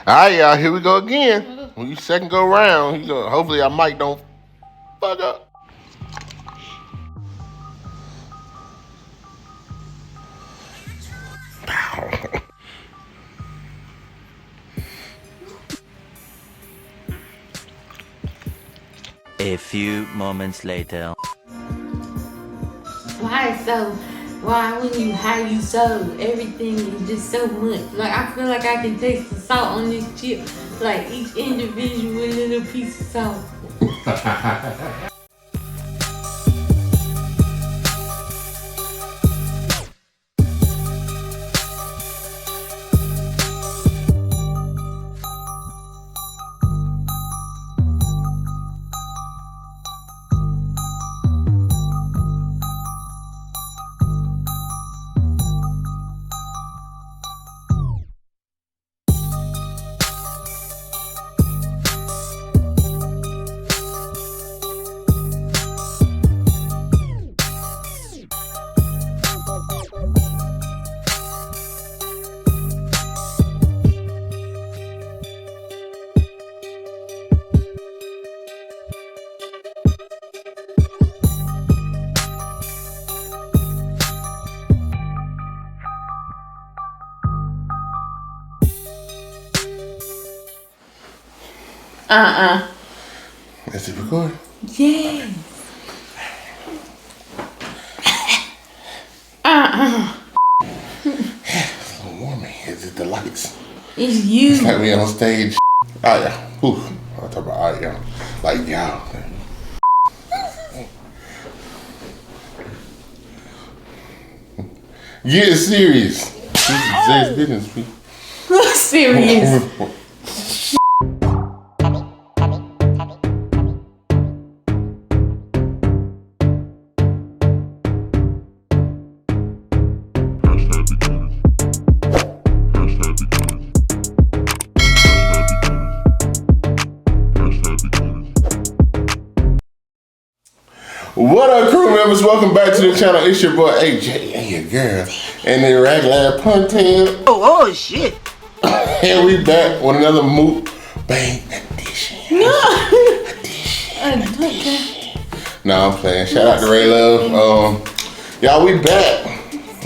All right, y'all, here we go again. When you second go round, hopefully our mic don't fuck up. A few moments later. Why when you high you so everything is just so much. Like I feel like I can taste the salt on this chip. Like each individual little piece of salt. Is it recording? Yes. It's a little warm in here. Is it the lights? It's you. It's like we on stage. Oh yeah. Whew. I'm talking about y'all. Like y'all. Get serious. This is serious business, people. Serious. What up, crew members? Welcome back to the channel. It's your boy AJ and your girl and the regular ponytail. Oh shit! And we back with another Mukbang edition. No, I'm playing. Shout out to Ray Love. Y'all, we back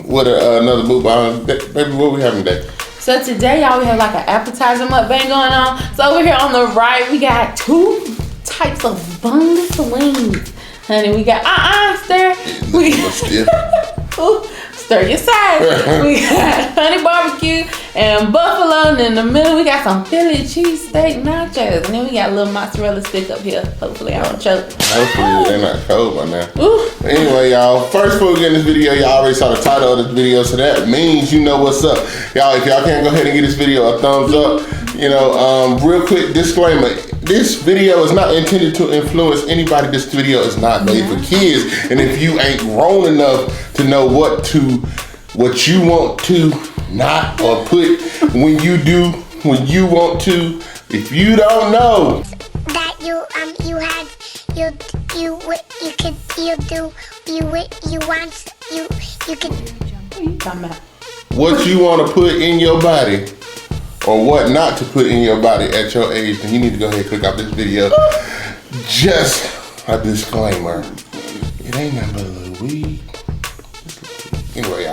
with another Mukbang. Baby, what we having today? So today, y'all, we have like an appetizer mukbang going on. So over here on the right, we got two types of boneless wings. Honey, we got stir. We stir your side. We got honey barbecue and buffalo, and in the middle we got some Philly cheesesteak nachos, and then we got a little mozzarella stick up here. Hopefully I don't choke. Hopefully they're not cold by now. Ooh. But anyway, y'all, first before we get in this video, y'all already saw the title of this video, so that means you know what's up. Y'all, if y'all can't go ahead and give this video a thumbs up, you know, real quick disclaimer. This video is not intended to influence anybody. This video is not made for kids. And if you ain't grown enough to know what you want to not or put when you do, when you want to, if you don't know that you what you want to put in your body or what not to put in your body at your age, then you need to go ahead and click off this video. Just a disclaimer. It ain't nothing but a little weed. Anyway,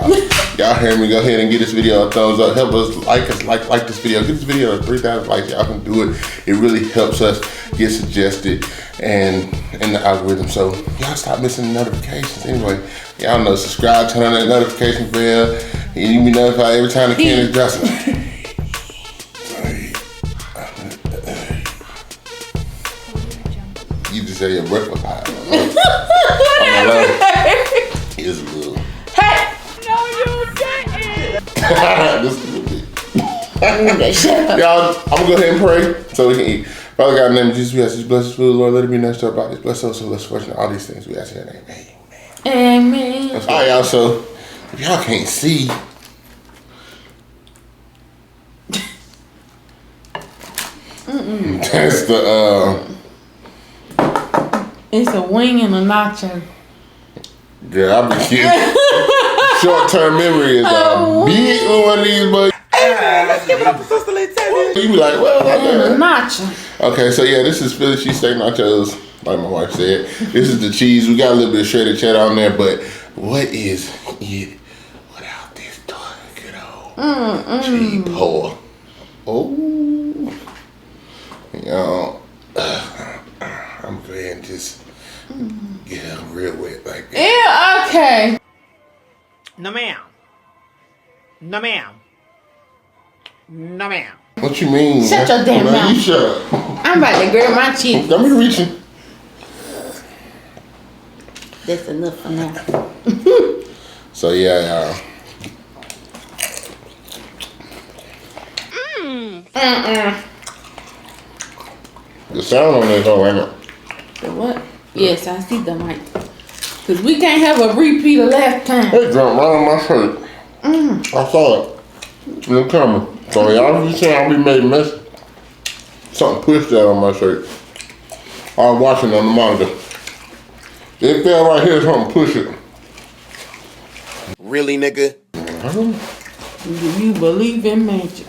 y'all hear me? Go ahead and give this video a thumbs up. Help us like this video. Get this video to 3,000 likes. Y'all can do it. It really helps us get suggested and in the algorithm. So y'all stop missing the notifications. Anyway, y'all know, subscribe, turn on that notification bell, and you be notified every time the can is dropping. You just say your breath was high. It's a little. Hey! No, you didn't! This is a little bit. Y'all, I'm gonna go ahead and pray so we can eat. Father God, in the name of Jesus, we ask this blessed food, Lord. Let it be next to our bodies. Bless us, so let's question all these things. We ask in your name. Amen. Amen. All right, y'all. So if y'all can't see, that's the It's a wing and a nacho. Girl, I've been kidding. Short-term memory is a big one of these boys. let's give it up for Sister Letitia. You be like, well, And a nacho. okay, so yeah, this is Philly cheesesteak nachos, like my wife said. This is the cheese. We got a little bit of shredded cheddar on there, but what is it without this good old cheese pour? Oh, y'all, I'm going to just get real wet like that. Yeah, okay. No, ma'am. No, ma'am. No, ma'am. What you mean? Shut your damn Man, you mouth. shut up. I'm about to grab my chicken. Let me reaching. That's enough for now. So yeah, y'all. The sound on this though, ain't it? The what? Yes, I see the mic. Cause we can't have a repeat of last time. It jumped right on my shirt. I saw it in the camera. So y'all be saying I'll be made a mess. Something pushed that on my shirt. I was watching on the monitor. It fell right here, something pushed it. Really, nigga? Do you believe in magic?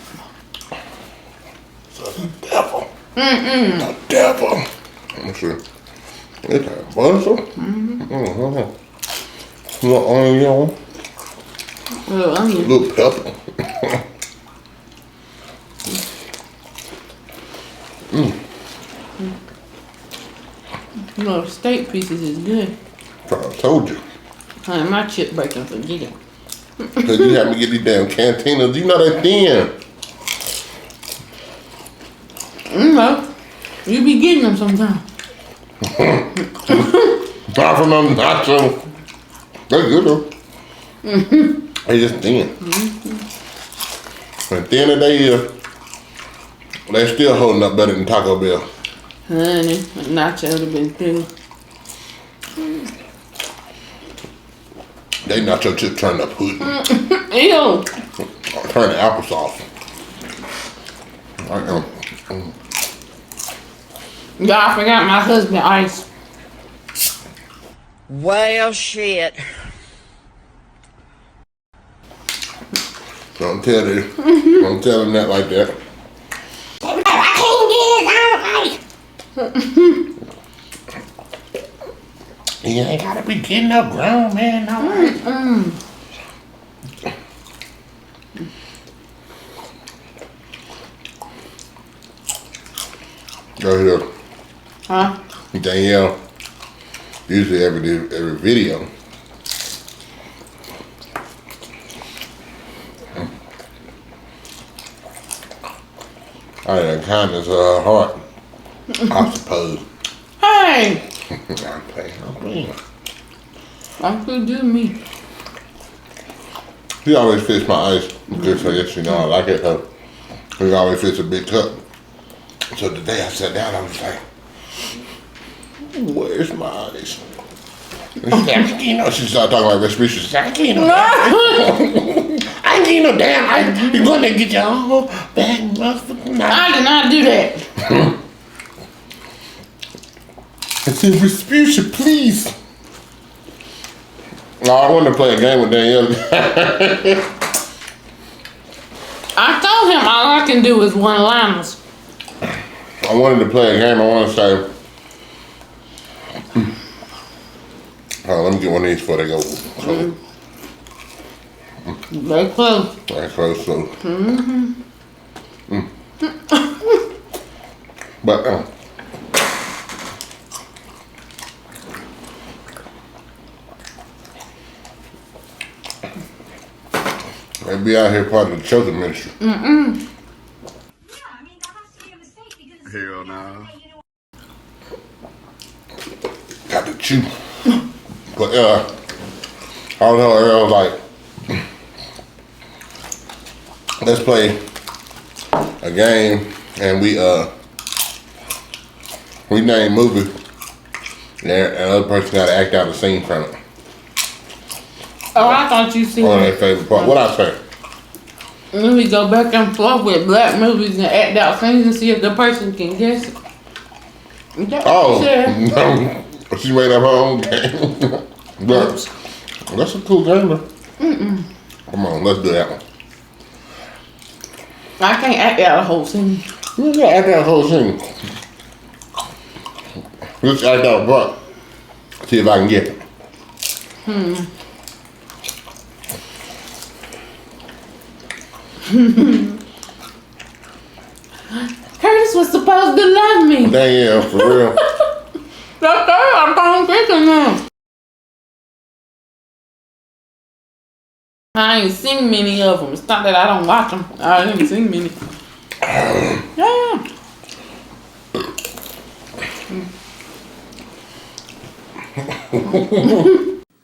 So the devil. The devil. Let me see. It got butter. Little onion. Well, I mean, Little pepper. you know, steak pieces is good. I told you. Honey, my chip breaking, forget it. Cause you have me get these damn cantinas. You know they thin. You know, you be getting them sometimes. Not from them nachos. They're good though. They just thin. And thin they is, they still holding up better than Taco Bell. Honey, nacho would have been through. They nacho chips turn to pudding. Ew. Turn to applesauce. Y'all, I forgot my husband ice. Well, shit. Don't tell them. Don't tell them that like that. You ain't gotta be getting up grown, man. No. Go here. Huh? Danielle. Usually every video. I done kindness heart, I suppose. Hey! I'm playing. Why could do me? He always fits my ice because I guess you know I like it though. He always fits a big cup. So today I sat down, I was like, where's my ice? And she said, you know, she started talking like recipe. She said, I can't no I ain't no damn ice. You're going to get your own bag motherfucking ice. I did not do that. I said, Respucia, please. No, I wanted to play a game with Danielle. I told him all I can do is one-liners. I wanted to play a game. I want to say, let me get one of these before they go. So, Very close. very close, so. But, they be out here part of the children ministry. Hell nah. Got to chew. But I don't know, I was like, let's play a game and we name movie and another person gotta act out a scene from it. Oh, I thought you said. On their favorite part. What I say? Let me go back and forth with black movies and act out things and see if the person can guess it. Is that what you said? No. She made up her own game. But that's a cool game though. Come on, let's do that one. I can't act out the whole scene. You gotta act that whole thing. Let's act out front. See if I can get it. Curtis was supposed to love me. Dang, yeah, for real. That's her. I'm going to pick him now. I ain't seen many of them. It's not that I don't watch them. I didn't seen many. Yeah.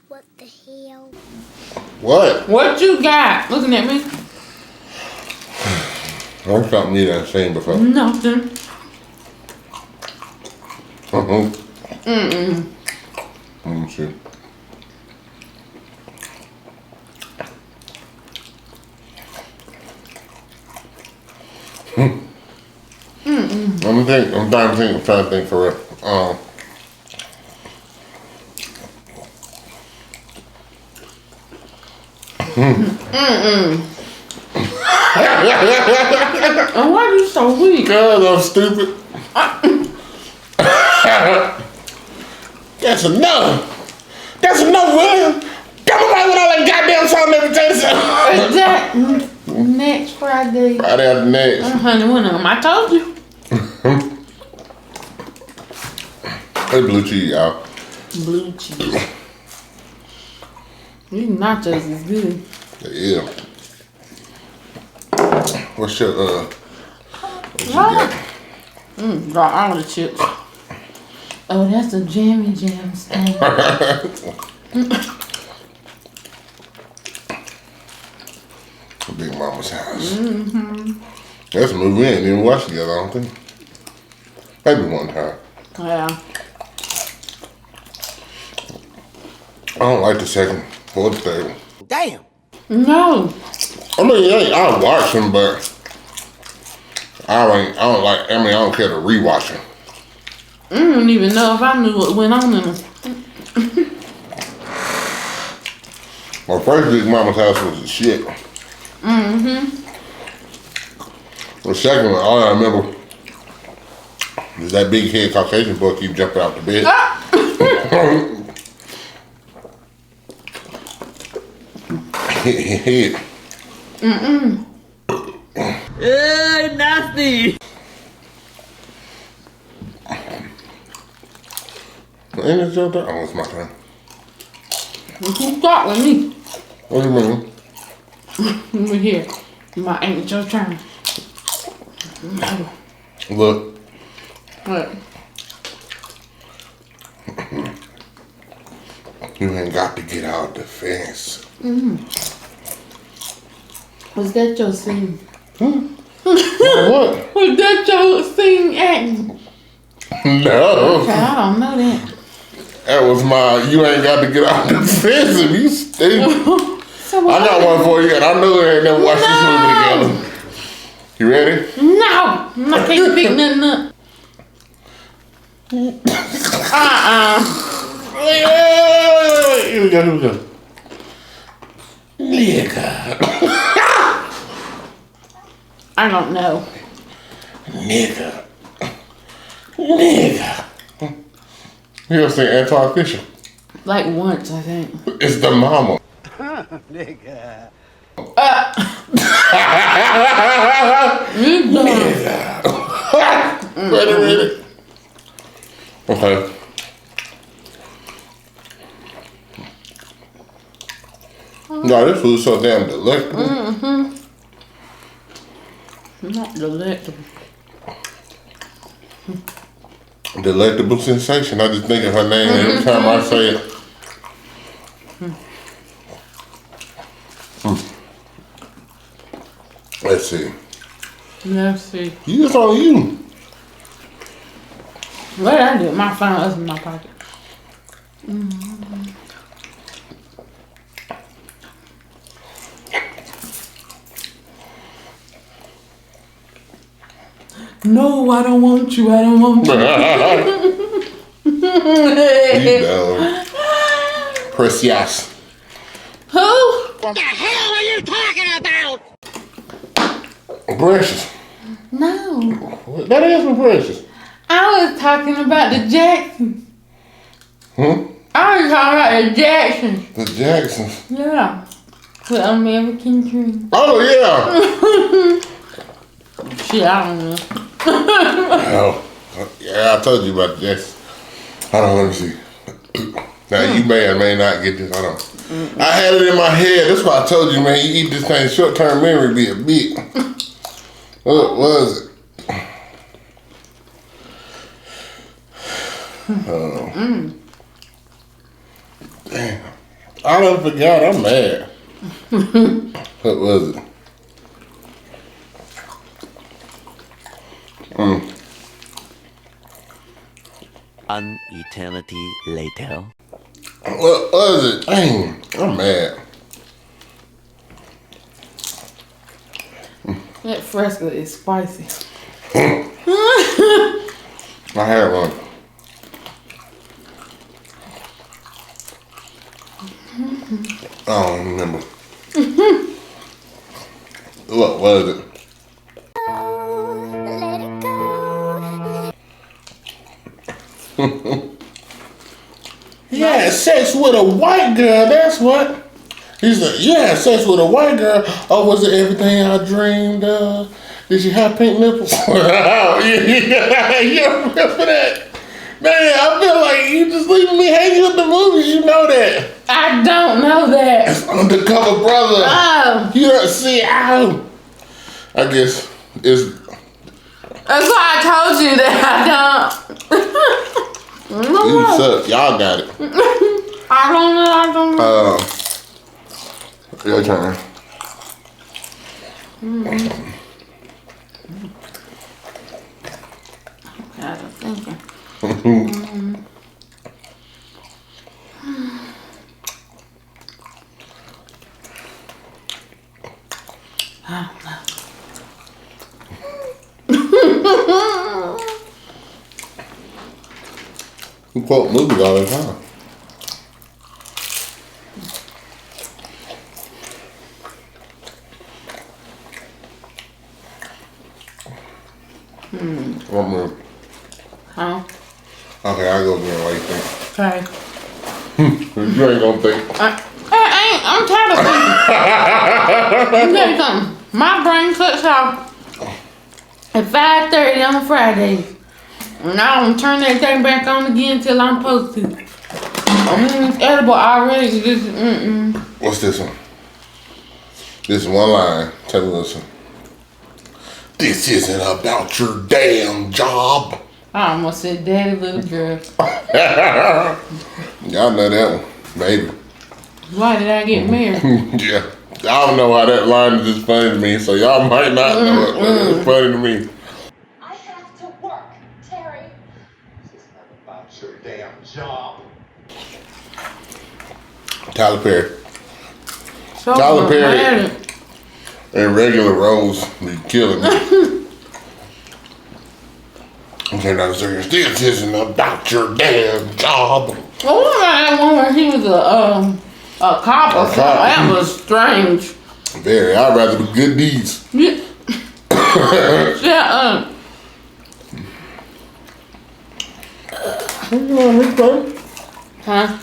What the hell? What? What you got? Looking at me? That's something you done seen before. Nothing. Let me see. I'm trying to think for real. Oh, why are you so weak? God, I'm stupid. That's enough. That's enough, William. Come on with all that goddamn salt and everything. Exactly. Next Friday. Friday after next. Honey, one of them. I told you. Hey, blue cheese, y'all. Blue cheese. These nachos is good. Yeah. What's your what you got? Got all the chips. Oh, that's a jammy jam stand. Big Mama's house. Let's move in and then watch together, I don't think. Maybe one time. Yeah. I don't like the second or the third. Damn. No. I mean, I watch them, but I don't care to rewatch them. I don't even know if I knew what went on in them. My first Big Mama's house was the shit. The second one, all I remember is that big head Caucasian boy keep jumping out the bed. Hit. Nasty. Ain't it your turn? Oh, it's my turn. You keep talking with me. What do you mean? Over here. My ain't your turn. Look. What? You ain't got to get out the fence. Was that your scene? What? Was that your scene acting? No. I don't know that. That was my, you ain't got to get out the fence if you stupid. So I got one for you and I know they ain't never watched this movie together. You ready? No! I can't pick nothing up. Wait. Here we go. Nigga. I don't know. Nigga. You ever seen Antoine Fisher? Like once, I think. It's the mama. Nigga. Ready. Okay. No, this food's so damn delectable. Not delectable. Delectable sensation. I just think of her name every time I say it. Let's see. Let's see. It's on you. What did I do? My phone was in my pocket. No, I don't want you. I don't want you. You know. Precious. Who? What the hell are you talking about? Precious. No. That is from Precious. I was talking about the Jacksons. I was talking about the Jacksons. The Jacksons. Yeah. The American Dream. Oh, yeah. Shit, I don't know. Oh, yeah, I told you about this. Hold on, let me see. Now, you may or may not get this. Hold on. I had it in my head. That's why I told you, man, you eat this thing, short-term memory be a bit. What was it? Damn. I done forgot. I'm mad. What was it? An eternity later. What was it? Dang, I'm mad. That fresco is spicy. I had one. I don't remember. What was it? Let it go. He had sex with a white girl, that's what. He's like, you had sex with a white girl. Oh, was it everything I dreamed of? Did she have pink nipples? You remember that? Man, I feel like you just leaving me hanging with the movies, you know that. I don't know that. It's Undercover Brother. Oh. You don't see, I guess it's... That's why I told you that I don't. You suck. Y'all got it. I don't know. Your turn. I was thinking. I don't know. You quote movies all the time. What movie? Huh? Okay, I'll go again. What you think? Okay. You ain't gonna think. I'm tired of thinking. Let me tell you something. My brain cuts off at 5:30 on Friday. And I don't turn that thing back on again until I'm supposed to. It's edible already. Just, What's this one? This one line. Tell me what's one. This isn't about your damn job. I almost said daddy little girl. Y'all know that one, baby. Why did I get married? Yeah. I don't know why that line is just funny to me, so y'all might not know it, but it's funny to me. I have to work, Terry. This is not about your damn job. Tyler Perry. So Tyler Perry mad. and regular roles be killing me. Okay, now serious. This isn't about your damn job. Well, what about that one where he was a cop or something? That was strange. Very. I'd rather do good deeds. Yeah. Yeah. Huh?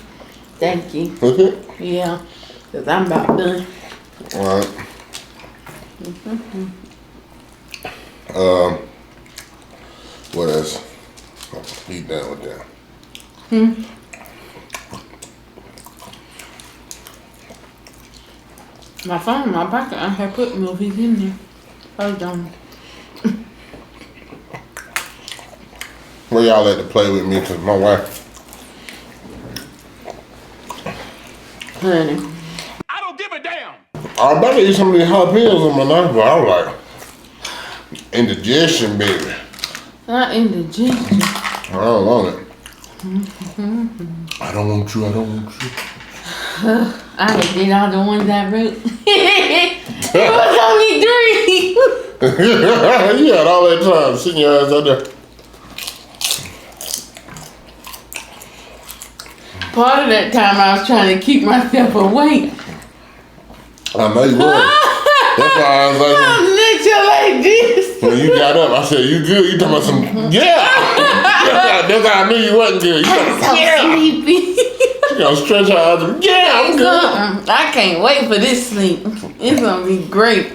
Thank you. Okay. Yeah. Cause I'm about done. All right. What else? Oh, be done with that. My phone in my pocket. I had put movies in there. Hold on. Where y'all at to play with me? Cause my wife. Honey. I don't give a damn. I about to eat some of these jalapenos on my knife, but I was like, indigestion, baby. Not indigestion. I don't want it. I don't want you. I don't want you. I did all the ones I wrote. It was only 3. You had all that time sitting your ass out there. Part of that time I was trying to keep myself awake. I know you was. That's why I was like, I'm looked you like this. when you got up, I said, you good? You talking about some, yeah. That's how I knew you wasn't good. You talking, So sleepy. You gonna stretch her out. Yeah, I'm good. I can't wait for this sleep. It's gonna be great.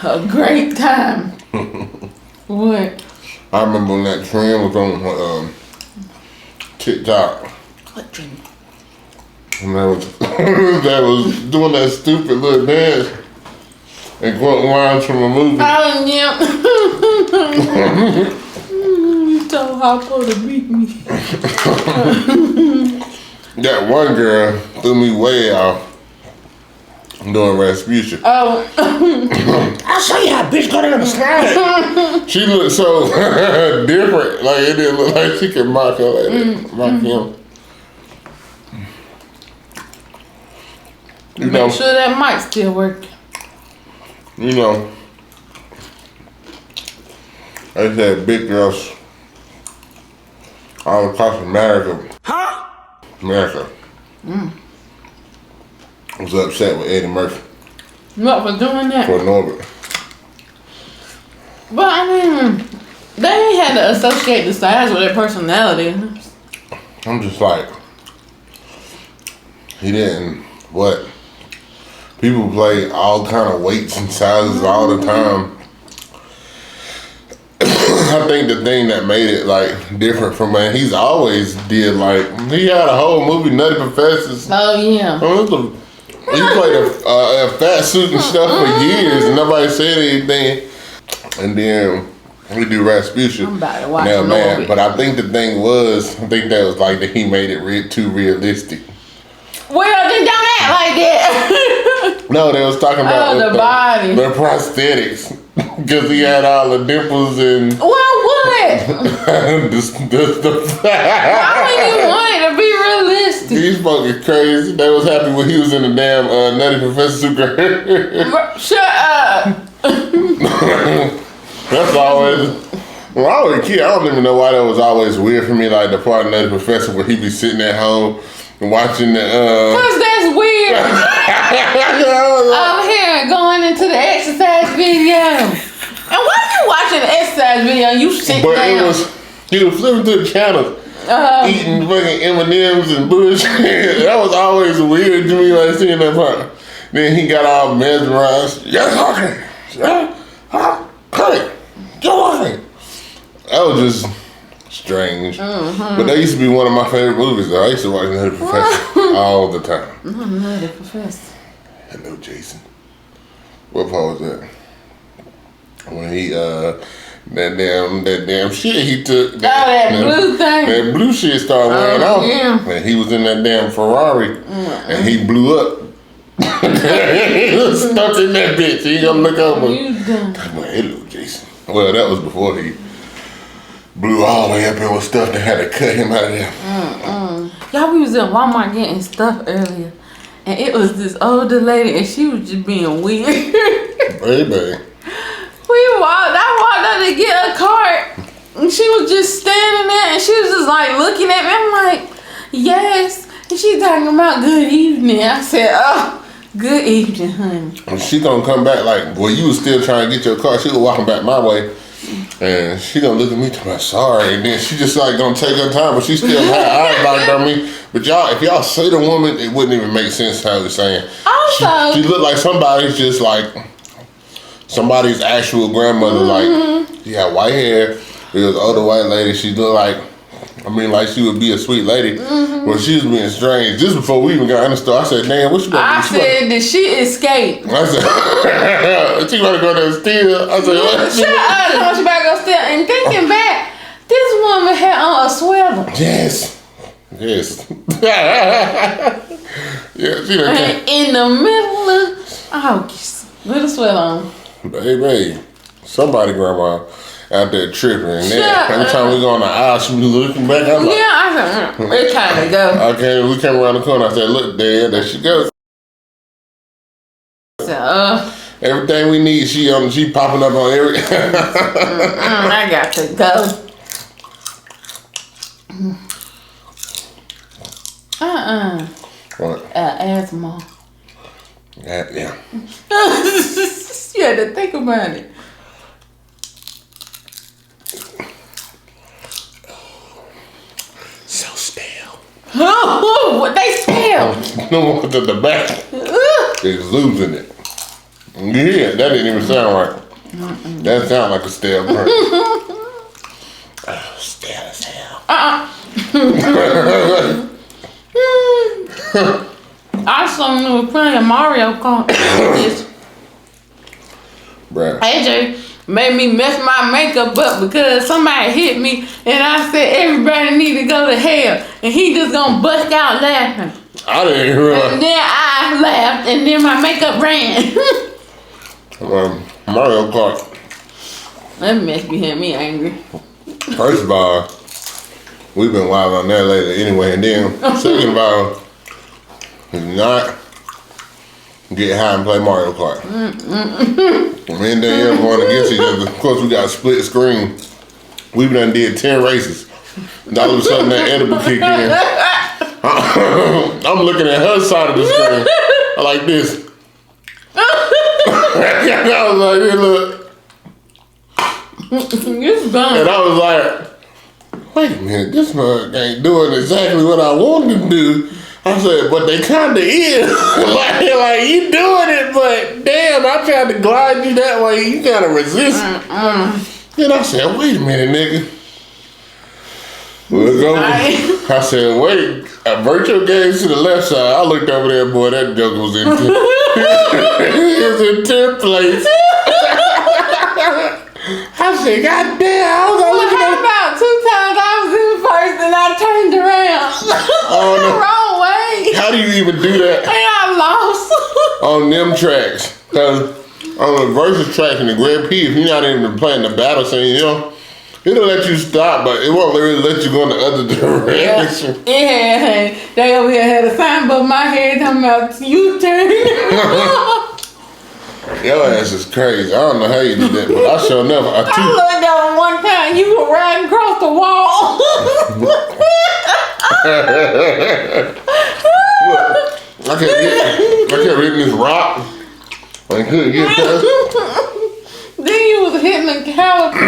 A great time. What? I remember when that trend was on TikTok. What dream? And that was doing that stupid little dance and quoting lines from a movie. Oh, yeah. You told Hoppo to beat me. That one girl threw me way off doing Rasputia. Oh. I'll show you how bitch go down the slide. She looked so different. Like it didn't look like she could mock her like that. Mock him. You know, Make sure that mic still working. you know, I said big girls all across America. America. Was upset with Eddie Murphy What for doing that? for Norbert. But I mean, they ain't had to associate the size with their personality. I'm just like, he didn't, what? People play all kind of weights and sizes all the time. I think the thing that made it like different from, man, he's always did like, he had a whole movie, Nutty Professors. Oh yeah. He played a fat suit and stuff for years and nobody said anything. And then we do Rasputia. I'm about to watch Now, it. man, but I think the thing was, I think that was like that he made it too realistic. Well, they don't act like that. No, they was talking about the body. the prosthetics. Because he had all the dimples and Well, what? the Why would you want it to be realistic? These folks are crazy. They was happy when he was in the damn Nutty Professor suit. Shut up. That's always. When I was a kid, I don't even know why that was always weird for me. Like the part of Nutty Professor where he be sitting at home and watching the. Cause that's weird. I'm here going into the exercise video. And why you watching the exercise video and you sit But down? he was flipping through the channels, eating fucking M&Ms and bullshit. That was always weird to me when I seen that part. Then he got all mesmerized. Yes, okay. Cut it. Get away. That was just strange. But that used to be one of my favorite movies, though. I used to watch Nutty Professor all the time. Nutty Professor. Hello, Jason. What part was that? When he that damn shit he took. That blue thing. That blue shit started wearing off. Yeah. And he was in that damn Ferrari and he blew up. He was stuck in that bitch. He gonna look over. You done. I'm like, hello, Jason. Well, that was before he blew all the way up and was stuff that had to cut him out of there. Y'all, we was in Walmart getting stuff earlier. And it was this older lady and she was just being weird. Baby. I walked up to get a cart and she was just standing there and she was just like looking at me. I'm like, yes. And she talking about good evening. I said, oh, good evening, honey. And she gonna come back like, well, you was still trying to get your car. She was walking back my way. And she gonna look at me to my sorry. And then she just like gonna take her time, but she still had eyes locked on me. But y'all, if y'all say the woman, it wouldn't even make sense how you're saying. Also, She looked like somebody's just like, somebody's actual grandmother, like, she had white hair. It was an older white lady. She looked like, I mean, like she would be a sweet lady. But she was being strange. Just before we even got in the store, I said, damn, what you gonna do? I said, did she escape? I said, she about to go there and steal. I said, what? Shut up, how much you about to go steal? And thinking back, this woman had on a sweater. Yes. Yeah, she done And in the middle of August, with a sweater on. Baby, somebody grandma out there tripping. And then every time we go on the aisle, she be looking back. I'm like, Yeah, I said, it's time to go. okay, we came around the corner. I said, look, there she goes. So, Everything we need, she popping up on every. I got to go. What? Asthma. Yeah. You had to think about it. So stale. What they stale? No one to the back. It's losing it. Yeah, that didn't even sound right. That sound like a stale burn. Stale as hell. I saw them playing Mario Kart. Bruh. AJ made me mess my makeup up because somebody hit me and I said everybody need to go to hell. And he just gonna bust out laughing. I didn't even realize. And then I laughed and then my makeup ran. Mario Kart. That mess be had me angry. First of all, we've been wild on that lately anyway. And then, second of all, not get high and play Mario Kart. Me and Danielle going against each other. Of course, we got a split screen. We done did 10 races. And all of a sudden, that edible kicked in. I'm looking at her side of the screen. I like this. I was like, hey, look. It's done. And I was like, wait a minute, this mug ain't doing exactly what I wanted to do. I said, but they kind of is. like you doing it, but damn, I tried to glide you that way. You gotta resist. And I said, wait a minute, nigga. We'll go. I said, wait, I virtual games to the left side. I looked over there, boy, that joke was in 10th. He was in 10th place. I said, God damn, I was looking at about 2 times I was in first and I turned around. The wrong way. How do you even do that? And I lost. On them tracks? Because on the versus track in the Grand Prix, if you're not even playing the battle scene, you know, it'll let you stop, but it won't really let you go in the other direction. Yeah, they over here had a sign above my head talking about U-turn. Your ass is crazy. I don't know how you did that, but I sure never. I looked down one time, you were riding across the wall. I kept hitting this rock. I couldn't get past. Then you was hitting the caliper.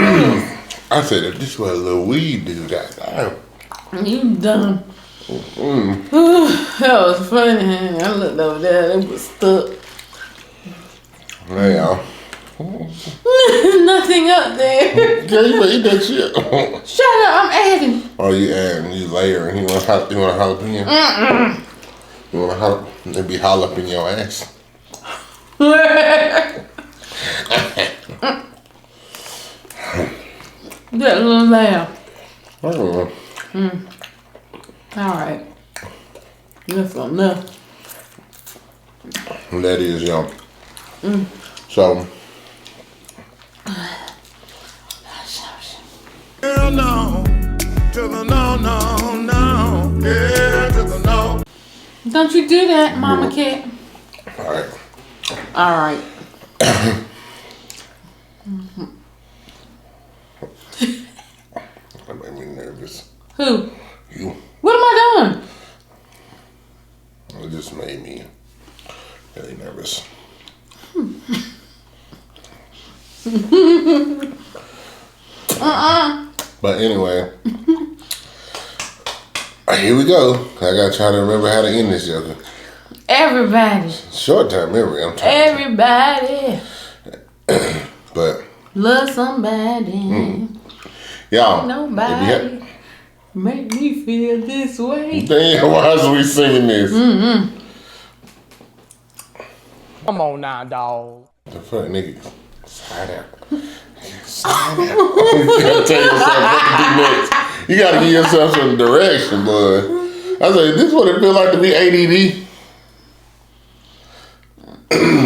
I said, if this was a little weed dude, goddamn. You dumb. That was funny. I looked over there, it was stuck. Yeah. Nothing up there. Girl, you better eat that shit. Shut up, I'm adding. Oh, you adding, you layering. You want a jalapeno? You want a jalapeno? It'd be jalapeno your ass. That little laugh. Oh. Alright. That's enough. That is, y'all. So. Girl, no. To the no, no, no. Yeah, to the no. Don't you do that, Mama Cat. Alright. Alright. That made me nervous. Who? You. What am I doing? It just made me really nervous. But anyway, here we go. I gotta try to remember how to end this joke. Everybody. Short term memory, I'm trying. Everybody. But Love somebody. y'all, Nobody. Make me feel this way. damn, why is we singing this? Come on now, dog. The fuck, nigga? Slide out. Slide out. You gotta tell yourself what to do next. You gotta give yourself some direction, bud. I say, this is what it feels like to be ADD.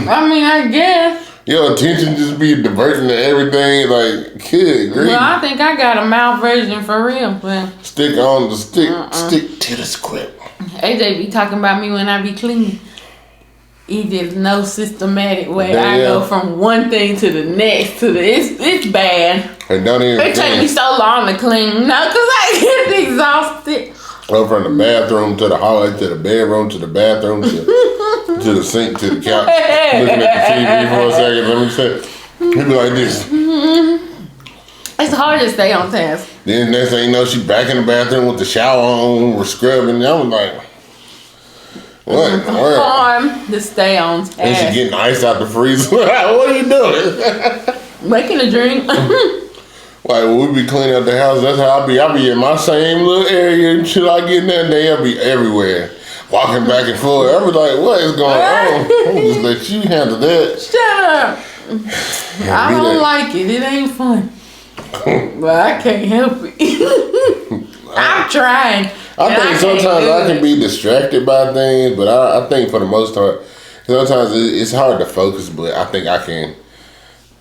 I mean, I guess. Your attention just be diverting to everything, like, good grief. Well, I think I got a mouth version for real, but Stick on the stick, stick to the script. AJ be talking about me when I be cleaning. He just no systematic way. Damn. I go from one thing to the next to the it's bad. And don't even It take me so long to clean. No, cause I get exhausted. Over from the bathroom to the hallway to the bedroom to the bathroom to the sink to the couch. Looking at the TV for a second. Let me say, he be like this. It's hard to stay on task. Then next thing you know, she back in the bathroom with the shower on, we're scrubbing. I was like, what? Hard to stay on task. And she getting ice out the freezer. What are you doing? Making a drink. Like when we be cleaning up the house, that's how I be. I be in my same little area until I get in that day. I be everywhere, walking back and forth. I was like, what is going on? I'm just let you handle that. Shut up. I don't like it. It ain't fun. But I can't help it. I'm trying. I think sometimes I can be distracted by things, but I think for the most part, sometimes it's hard to focus, but I think I can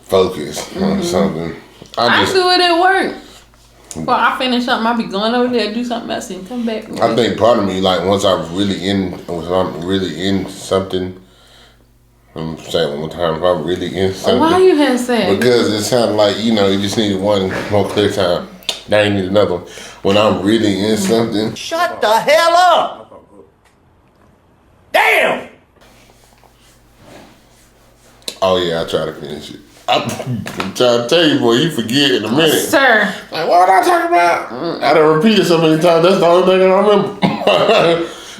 focus on something. I do it at work. Well, I finish something, I be going over there, do something else, and come back. I think part of me, like once I'm really in something, I'm saying one more time, if I'm really in something. Why you had to say it? Because it sounded like, you just needed one more clear time. Now you need another one. When I'm really in something. Shut the hell up! Damn! Oh yeah, I try to finish it. I'm trying to tell you, boy, you forget in a minute. Sir. Like, what was I talking about? I done repeated so many times, that's the only thing I remember.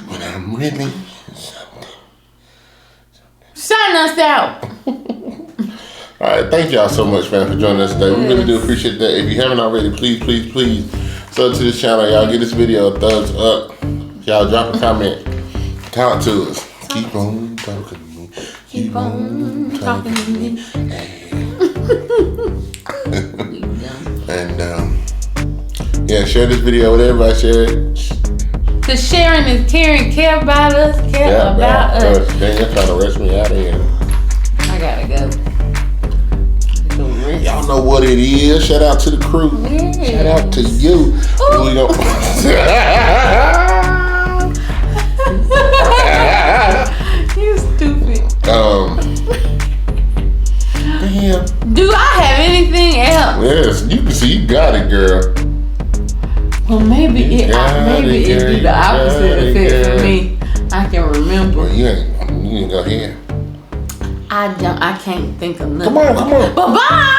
When I'm really something. Sign us out. Alright, thank y'all so much, man, for joining us today. We really do appreciate that. If you haven't already, please sub to this channel. Y'all give this video a thumbs up. Y'all drop a comment. Talk to us. Keep on talking to me. Keep on talking to me. And yeah, share this video with everybody. Share it. Cause sharing is caring. Care about us. Care about us. Dang, you're trying to rush me out of here. I gotta go. Y'all know what it is. Shout out to the crew. Yeah. Shout out to you. We don't. You stupid. Damn. Do I have anything else? Yes, you can see you got it, girl. Well, maybe it do the opposite effect for me. I can remember. Well, you ain't go here. I can't think of nothing. Come on. Bye-bye.